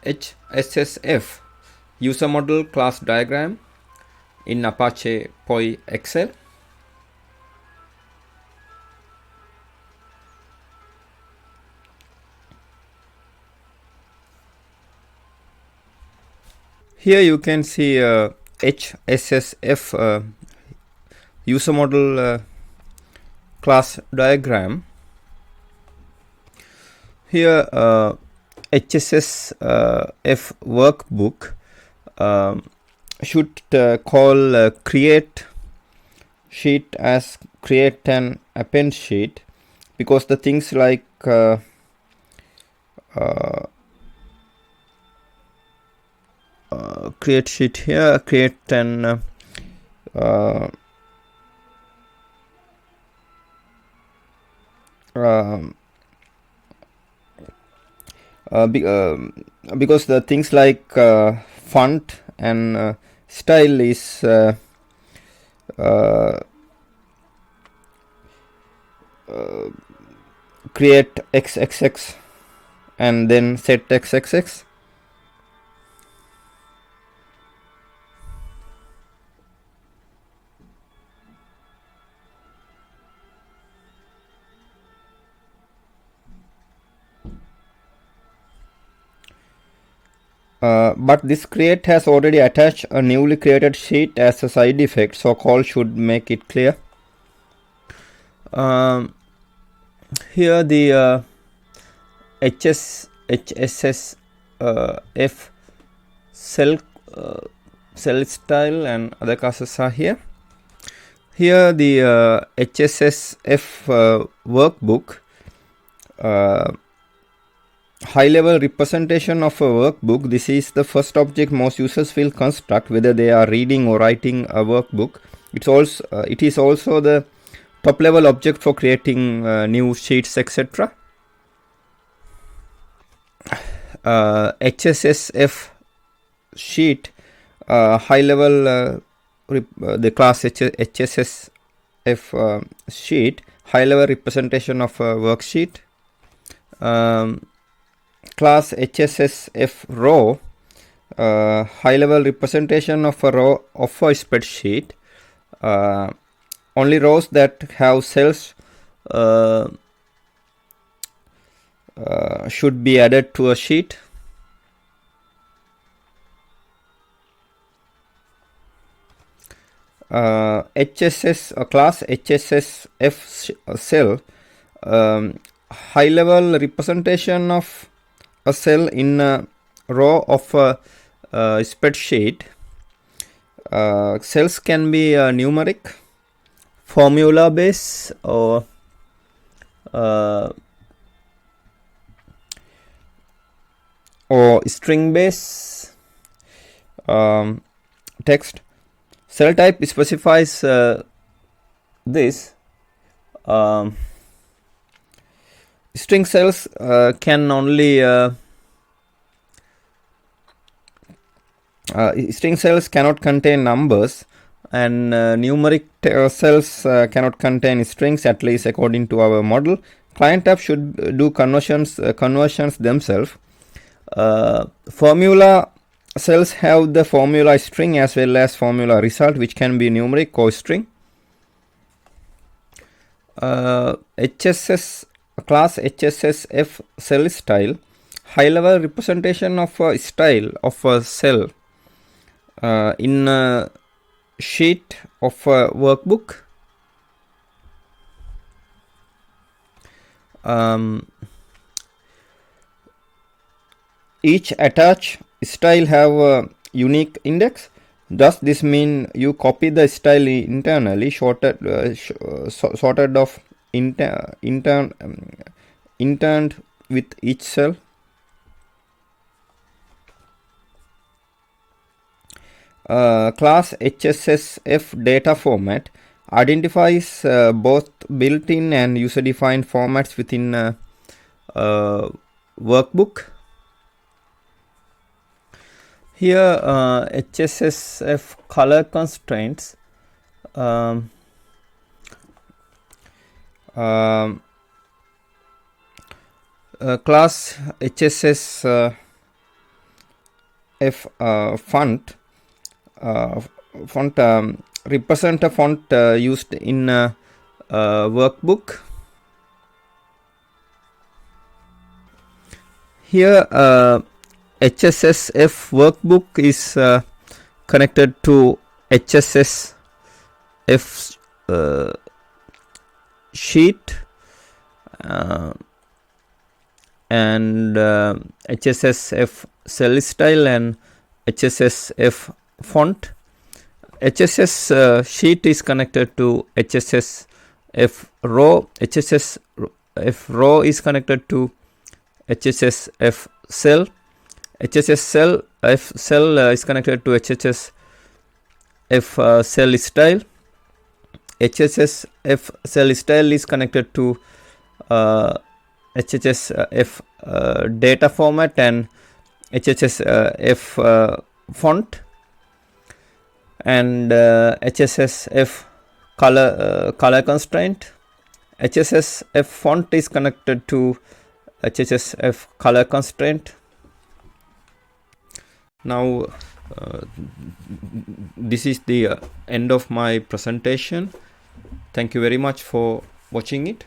HSSF user model class diagram in Apache POI Excel. Here you can see HSSF user model class diagram. Here HSSF workbook should call create sheet as create an append sheet, because the things like create sheet here, create an because the things like font and style is create xxx and then set xxx. But this create has already attached a newly created sheet as a side effect, so call should make it clear. Here the HSSF cell style and other classes are here. Here the HSSF workbook, high-level representation of a workbook. This is the first object most users will construct, whether they are reading or writing a workbook. It is also the top-level object for creating new sheets, etc. HSSF sheet, high-level the class HSSF sheet, high-level representation of a worksheet. Class HSSF row, high-level representation of a row of a spreadsheet. Only rows that have cells should be added to a sheet. Class HSSF cell, high-level representation of a cell in a row of a spreadsheet. Cells can be numeric, formula base, or string base. Text. Cell type specifies this. String cells can only string cells cannot contain numbers, and numeric cells cannot contain strings, at least according to our model. Client tab should do conversions themselves. Formula cells have the formula string as well as formula result, which can be numeric or string. Class HSSF cell style, high-level representation of a style of a cell in a sheet of a workbook. Each attached style have a unique index. Does this mean you copy the style internally, sorted of interned with each cell? Class HSSF data format identifies both built-in and user-defined formats within a workbook. Here HSSF color constraints. Class HSS font represent a font used in a workbook. Here HSSF workbook is connected to HSSF sheet and HSSF cell style and HSSF font. HSS sheet is connected to HSSF row. HSSF row is connected to HSSF cell. HSSF cell is connected to HSSF cell style. HSSF cell style is connected to HSSF data format and HSSF font, and HSSF color constraint. HSSF font is connected to HSSF color constraint. Now this is the end of my presentation. Thank you very much for watching it.